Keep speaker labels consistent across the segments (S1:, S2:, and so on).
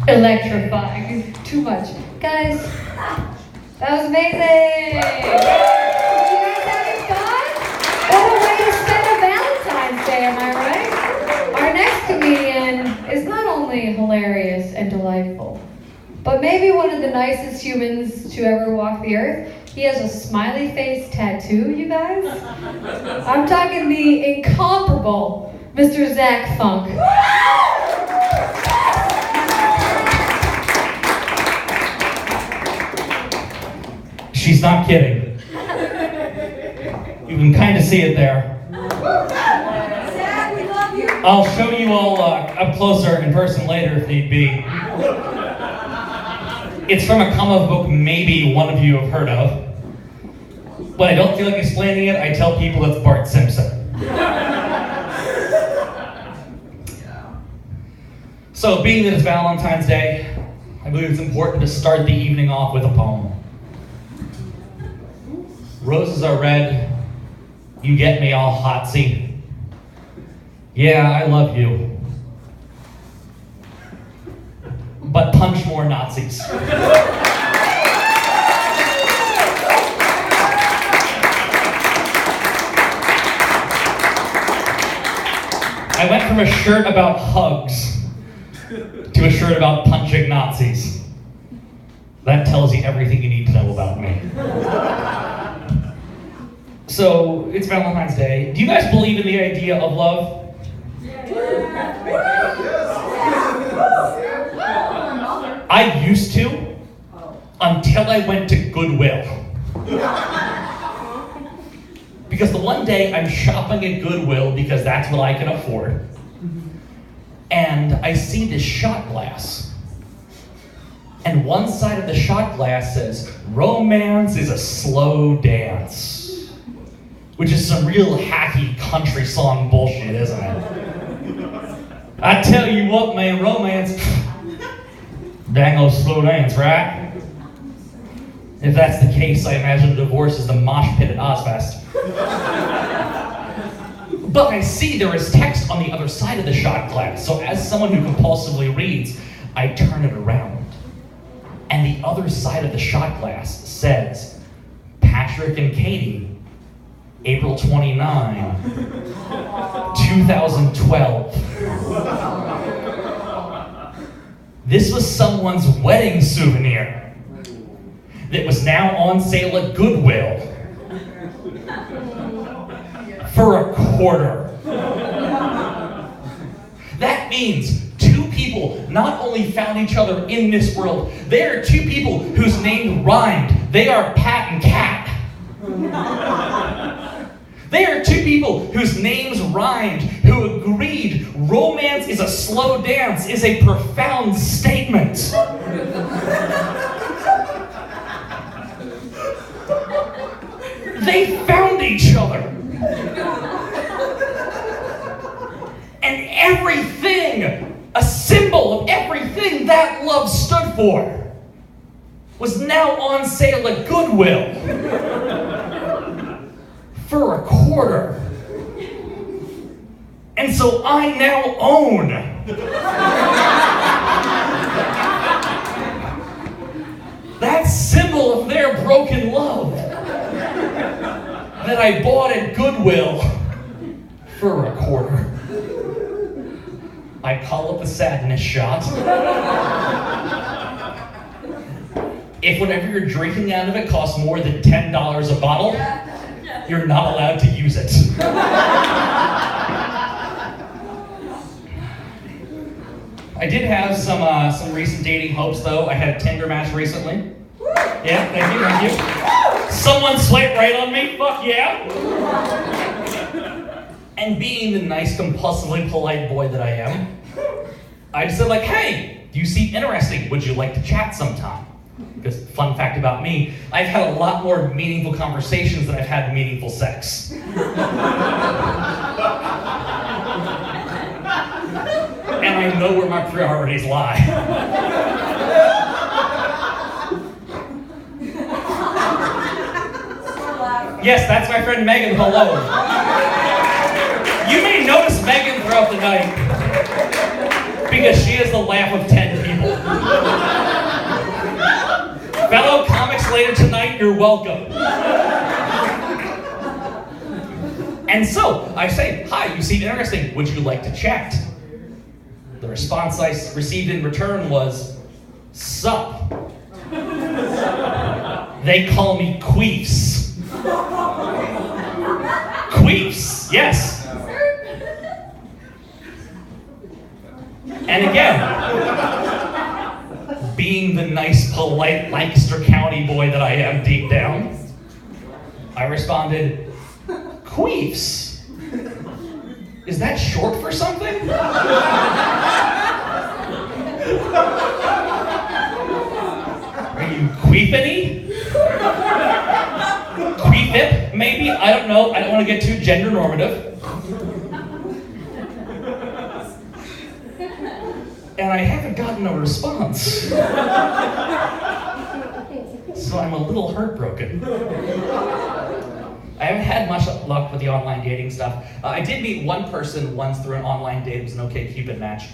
S1: Electrifying. Too much. Guys, that was amazing! You guys having fun? What a way to spend a Valentine's Day, am I right? Our next comedian is not only hilarious and delightful, but maybe one of the nicest humans to ever walk the earth. He has a smiley face tattoo, you guys. I'm talking the incomparable Mr. Zach Funk.
S2: She's not kidding. You can kind of see it there.
S3: Zach, we love you.
S2: I'll show you all up closer in person later if need be. It's from a comic book maybe one of you have heard of. When I don't feel like explaining it, I tell people it's Bart Simpson. So, being that it's Valentine's Day, I believe it's important to start the evening off with a poem. Roses are red, you get me all hotsy. Yeah, I love you. But punch more Nazis. I went from a shirt about hugs to a shirt about punching Nazis. That tells you everything you need to know about me. So, it's Valentine's Day. Do you guys believe in the idea of love? I used to, until I went to Goodwill. Because the one day I'm shopping at Goodwill because that's what I can afford. And I see this shot glass. And one side of the shot glass says, "Romance is a slow dance." Which is some real hacky country song bullshit, isn't it? I tell you what, man, romance, dang old slow dance, right? If that's the case, I imagine divorce is the mosh pit at Ozfest. But I see there is text on the other side of the shot glass, so as someone who compulsively reads, I turn it around. And the other side of the shot glass says, Patrick and Katie, April 29, 2012. This was someone's wedding souvenir that was now on sale at Goodwill for $0.25. That means two people not only found each other in this world, they are two people whose names rhymed. They are Pat and Cat. They are two people whose names rhymed, who agreed romance is a slow dance, is a profound statement. They found each other. And everything, a symbol of everything that love stood for, was now on sale at Goodwill. For $0.25. And so I now own that symbol of their broken love that I bought at Goodwill for $0.25. I call it the sadness shot. If whatever you're drinking out of it costs more than $10 a bottle, you're not allowed to use it. I did have some recent dating hopes, though. I had a Tinder match recently. Yeah, thank you. Someone swiped right on me, fuck yeah. And being the nice, compulsively polite boy that I am, I just said like, hey, you seem interesting. Would you like to chat sometime? Because fun fact about me, I've had a lot more meaningful conversations than I've had meaningful sex. And I know where my priorities lie. Yes, that's my friend Megan. Hello. You may notice Megan throughout the night. Because she is the laugh of 10 people. Fellow comics later tonight, you're welcome. And so, I say, hi, you seem interesting. Would you like to chat? The response I received in return was, sup. They call me Queefs. Queefs, yes. And again, being the nice, polite Lancaster County boy that I am deep down, I responded, Queefs? Is that short for something? Are you queefity? Queefip, maybe? I don't know. I don't want to get too gender normative. And I haven't gotten a response. So I'm a little heartbroken. I haven't had much luck with the online dating stuff. I did meet one person once through an online date. It was an OkCupid match.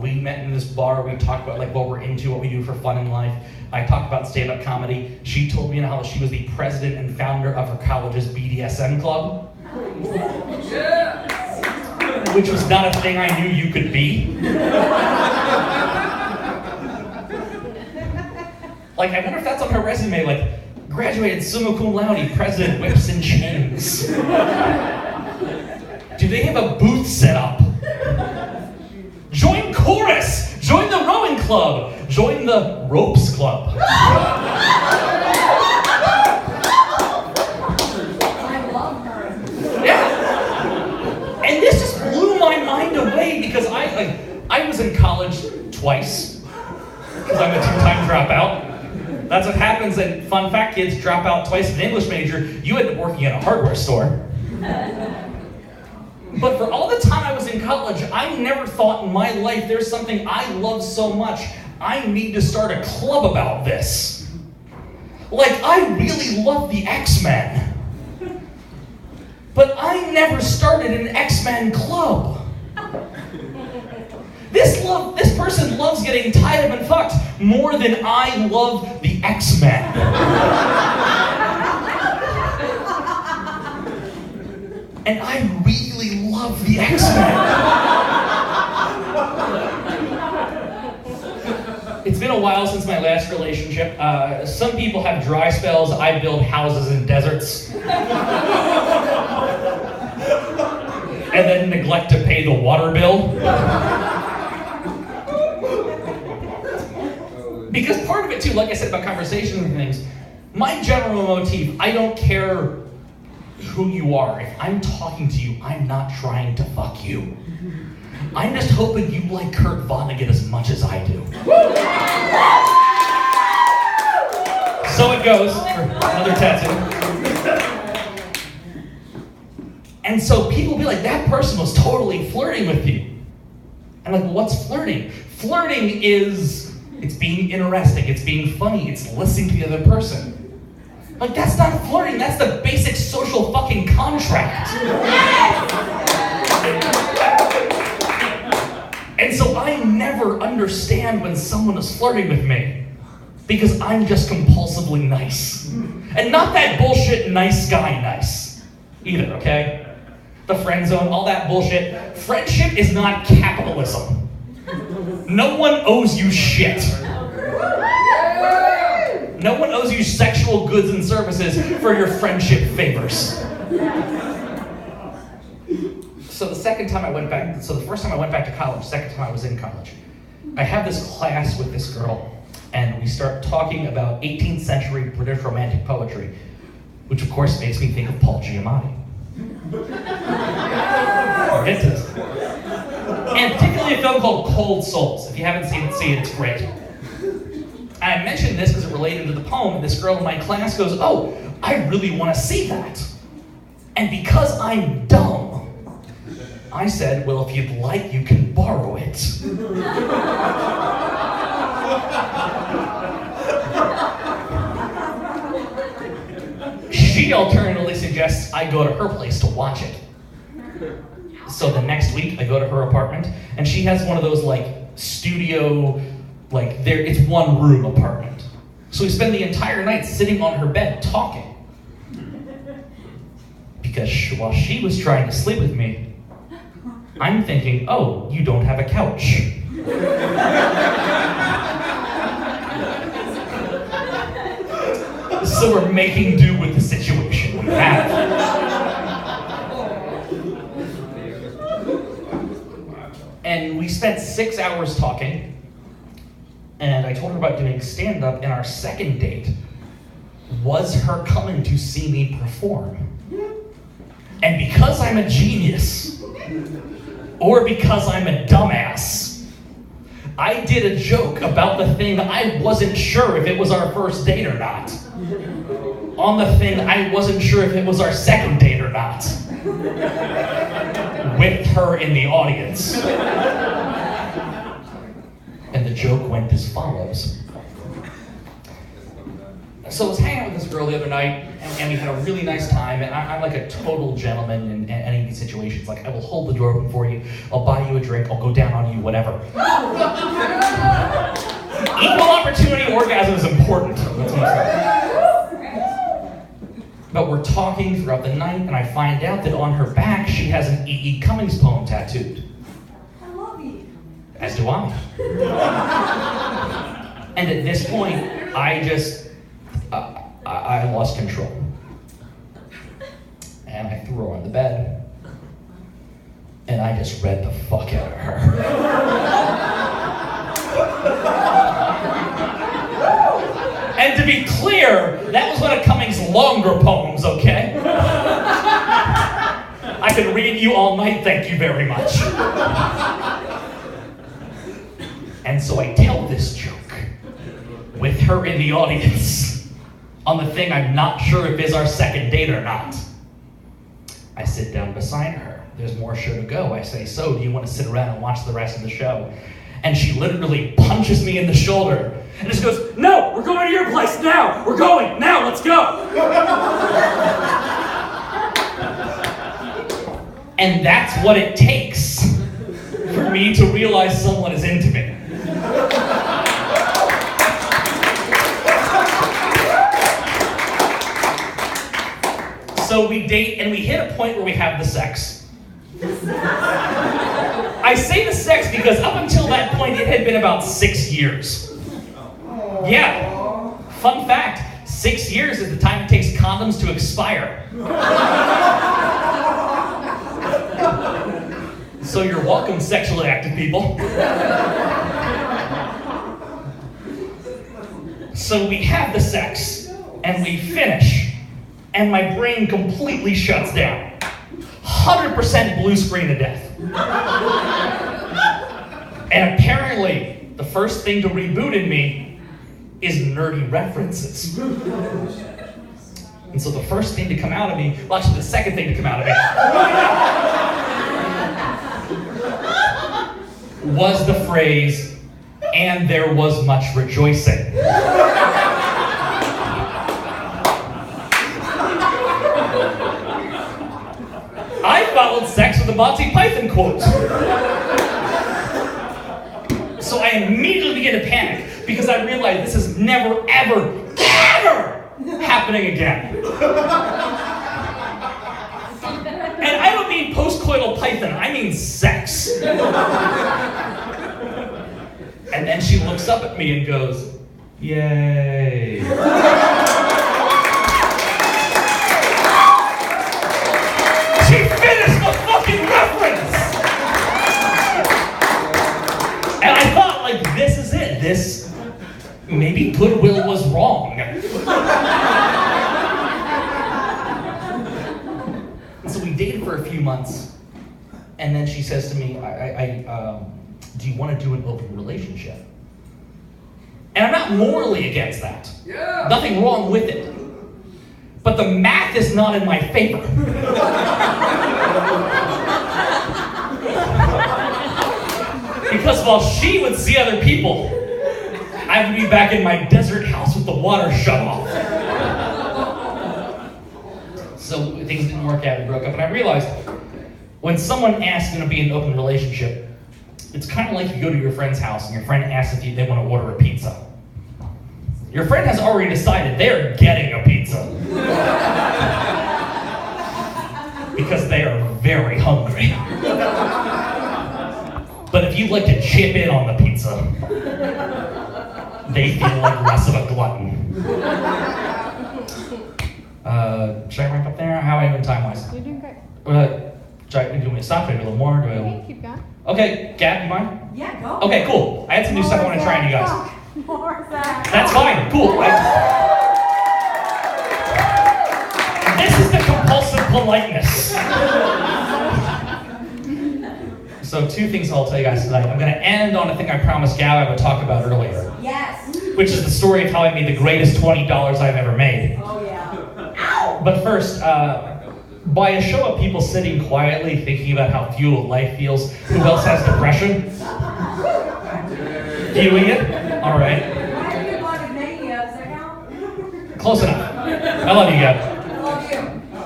S2: We met in this bar. We talked about like what we're into, what we do for fun in life. I talked about stand-up comedy. She told me how she was the president and founder of her college's BDSM club. Which was not a thing I knew you could be. Like, I wonder if that's on her resume, like, graduated summa cum laude, president, whips and chains. Do they have a booth set up? Join chorus! Join the rowing club! Join the ropes club!
S3: I love her.
S2: Yeah! And this just blew my mind away because I was in college twice because I'm a two-time dropout. That's what happens, and fun fact, kids drop out twice in an English major. You end up working at a hardware store. But for all the time I was in college, I never thought in my life there's something I love so much, I need to start a club about this. Like, I really love the X-Men. But I never started an X-Men club. This person loves getting tied up and fucked more than I love the X-Men. And I really love the X-Men. It's been a while since my last relationship. Some people have dry spells. I build houses in deserts. And then neglect to pay the water bill. Because part of it too, like I said about conversations and things, my general motif, I don't care who you are. If I'm talking to you, I'm not trying to fuck you. I'm just hoping you like Kurt Vonnegut as much as I do. So it goes for another tattoo. And so people be like, that person was totally flirting with you. I'm like, well, what's flirting? Flirting is, it's being interesting, it's being funny, it's listening to the other person. Like, that's not flirting, that's the basic social fucking contract. And so I never understand when someone is flirting with me, because I'm just compulsively nice. And not that bullshit nice guy nice, either, okay? The friend zone, all that bullshit. Friendship is not capitalism. No one owes you shit. No one owes you sexual goods and services for your friendship favors. So the first time I went back to college, second time I was in college, I have this class with this girl, and we start talking about 18th century British romantic poetry, which of course makes me think of Paul Giamatti. It does. And particularly a film called Cold Souls. If you haven't seen it, see it, it's great. I mentioned this because it related to the poem, and this girl in my class goes, oh, I really want to see that. And because I'm dumb, I said, well, if you'd like, you can borrow it. She alternatively suggests I go to her place to watch it. So the next week, I go to her apartment, and she has one of those, like, studio, it's one room apartment. So we spend the entire night sitting on her bed talking. Because while she was trying to sleep with me, I'm thinking, oh, you don't have a couch. So we're making do with the situation we have. And we spent 6 hours talking, and I told her about doing stand-up, and our second date was her coming to see me perform. And because I'm a genius, or because I'm a dumbass, I did a joke about the thing I wasn't sure if it was our first date or not. On the thing I wasn't sure if it was our second date or not. With her in the audience. And the joke went as follows. So I was hanging out with this girl the other night, and we had a really nice time, and I'm like a total gentleman in any of these situations. Like, I will hold the door open for you, I'll buy you a drink, I'll go down on you, whatever. Equal opportunity orgasm is important. That's what I'm saying. But we're talking throughout the night, and I find out that on her back, she has an E.E. Cummings poem tattooed.
S3: I love you.
S2: As do I. And at this point, I lost control. And I threw her on the bed. And I just read the fuck out of her. And to be clear, that was one of Cummings' longer poems, okay? I could read you all night, thank you very much. And so I tell this joke with her in the audience on the thing I'm not sure if is our second date or not. I sit down beside her. There's more show to go. I say, so do you want to sit around and watch the rest of the show? And she literally punches me in the shoulder and just goes, no, we're going to your place now. We're going now, let's go. And that's what it takes for me to realize someone is into me. So we date and we hit a point where we have the sex. I say the sex because up until that point it had been about 6 years. Yeah. Fun fact, 6 years is the time it takes condoms to expire. So you're welcome, sexually active people. So we have the sex and we finish. And my brain completely shuts down. 100% blue screen to death. And apparently, the first thing to reboot in me is nerdy references. And so the first thing to come out of me, well, actually the second thing to come out of me, was the phrase, and there was much rejoicing. I followed sex with a Monty Python quote. So I immediately begin to panic because I realize this is never, ever, ever happening again. And I don't mean postcoital Python, I mean sex. And then she looks up at me and goes, yay. She finished the fucking reference! And I thought, like, this is it. Maybe Goodwill was wrong. And so we dated for a few months, and then she says to me, do you want to do an open relationship? And I'm not morally against that. Yeah. Nothing wrong with it. But the math is not in my favor. Because while she would see other people, I would be back in my desert house with the water shut off. So things didn't work out, we broke up, and I realized when someone asks me to be in an open relationship, It's kind of like you go to your friend's house and your friend asks if they want to order a pizza. Your friend has already decided they're getting a pizza. Because they are very hungry. But if you'd like to chip in on the pizza, they feel like less of a glutton. Should I wrap up there? How am I doing time-wise?
S4: You're doing great.
S2: Do you want me to stop? Do I do a little more?
S4: Keep going.
S2: Okay, Gab, you mind?
S3: Yeah, go.
S2: Okay, cool. I had some new stuff I want to try on you guys.
S3: More Zach.
S2: That's fine. Cool. This is the compulsive politeness. So 2 things I'll tell you guys tonight. I'm going to end on a thing I promised Gab I would talk about earlier.
S3: Yes.
S2: Which is the story of how I made the greatest $20 I've ever made.
S3: Oh, yeah.
S2: But first, by a show of people sitting quietly thinking about how few life feels, who else has depression? Viewing it? All right.
S3: Why do you want to mania? Does that count?
S2: Close enough. I love you, Gab.
S3: I love you.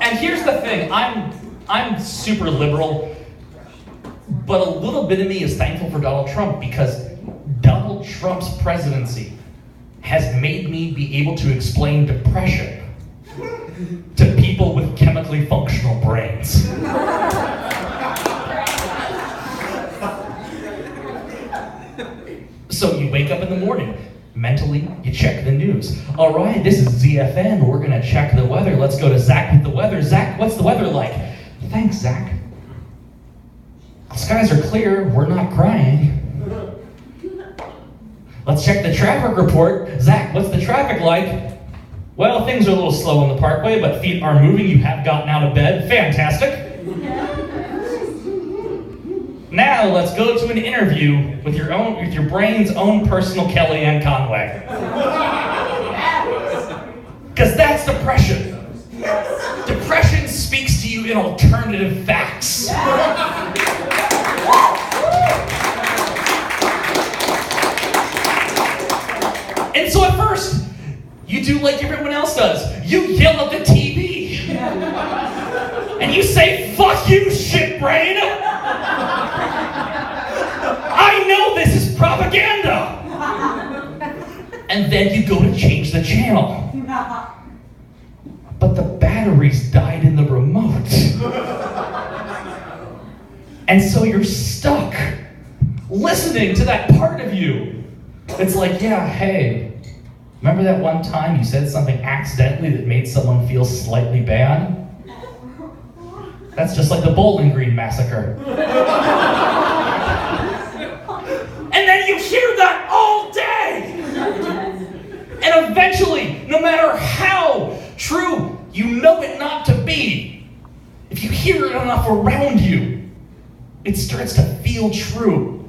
S2: And here's the thing, I'm super liberal, but a little bit of me is thankful for Donald Trump because Donald Trump's presidency has made me be able to explain depression to people with chemically functional brains. So you wake up in the morning, mentally you check the news. All right, this is ZFN, we're gonna check the weather. Let's go to Zach with the weather. Zach, what's the weather like? Thanks, Zach. The skies are clear, we're not crying. Let's check the traffic report. Zach, what's the traffic like? Well, things are a little slow on the parkway, but feet are moving. You have gotten out of bed. Fantastic. Now let's go to an interview with your brain's own personal Kellyanne Conway. Because that's depression. Depression speaks to you in alternative facts. And so at first, you do like everyone else does. You yell at the TV. And you say, fuck you, shit brain. I know this is propaganda. And then you go to change the channel. But the batteries died in the remote. And so you're stuck listening to that part of you. It's like, yeah, hey, remember that one time you said something accidentally that made someone feel slightly bad? That's just like the Bowling Green massacre. And then you hear that all day! And eventually, no matter how true you know it not to be, if you hear it enough around you, it starts to feel true.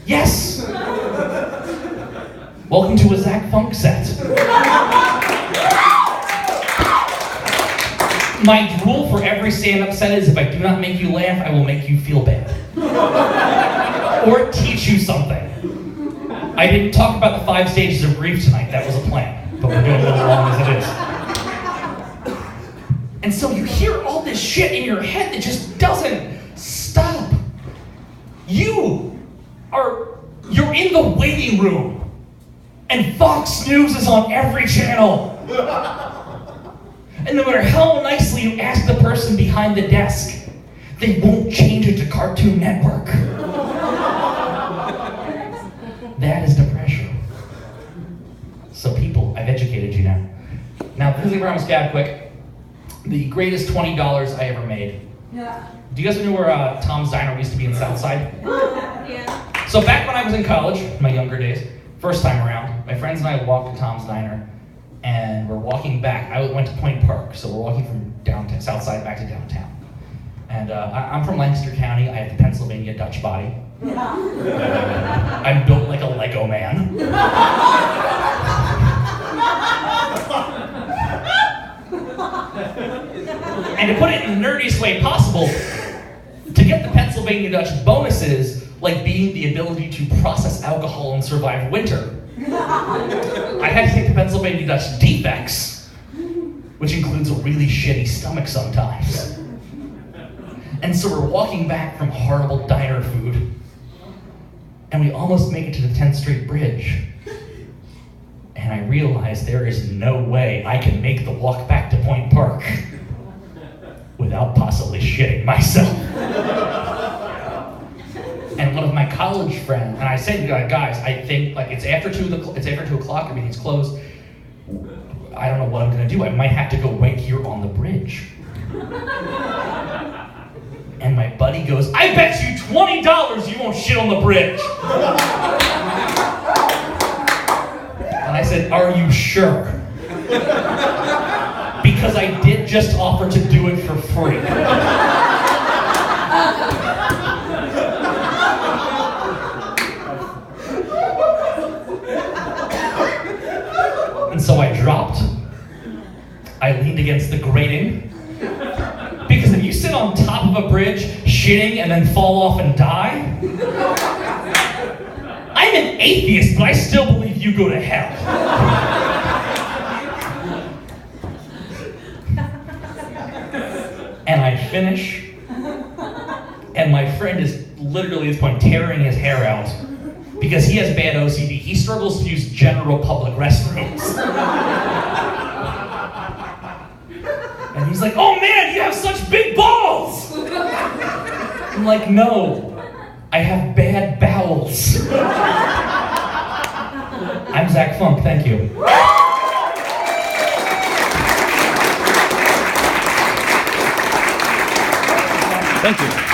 S2: Yes! Welcome to a Zach Funk set. My rule for every stand-up set is if I do not make you laugh, I will make you feel bad. Or teach you something. I didn't talk about the 5 stages of grief tonight. That was a plan. But we're doing a little long as it is. And so you hear all this shit in your head that just doesn't stop. You're in the waiting room. And Fox News is on every channel. And no matter how nicely you ask the person behind the desk, they won't change it to Cartoon Network. That is depression. So people, I've educated you now. Now, this is I promised Gab quick. The greatest $20 I ever made.
S3: Yeah.
S2: Do you guys know where Tom's Diner used to be in Southside?
S3: Yeah.
S2: So back when I was in college, my younger days, first time around, my friends and I walked to Tom's Diner, and we're walking back. I went to Point Park, so we're walking from downtown, Southside back to downtown. And I'm from Lancaster County. I have the Pennsylvania Dutch body. I'm built like a Lego man. And to put it in the nerdiest way possible, to get the Pennsylvania Dutch bonuses, like being the ability to process alcohol and survive winter, I had to take the Pennsylvania Dutch defects, which includes a really shitty stomach sometimes. And so we're walking back from horrible diner food, and we almost make it to the 10th Street Bridge. And I realize there is no way I can make the walk back to Point Park without possibly shitting myself. And one of my college friends, and I said, guys, I think like it's after 2 o'clock, everything's closed. I don't know what I'm gonna do. I might have to go right here on the bridge. And my buddy goes, I bet you $20 you won't shit on the bridge. And I said, are you sure? Because I did just offer to do it for free. And so I dropped. I leaned against the grating. Because if you sit on top of a bridge, shitting, and then fall off and die, I'm an atheist, but I still believe you go to hell. And I finish, and my friend is literally at this point tearing his hair out because he has bad OCD. He struggles to use general public restrooms. And he's like, oh man, you have such big balls! I'm like, no, I have bad bowels. I'm Zach Funk, thank you.
S4: Thank you.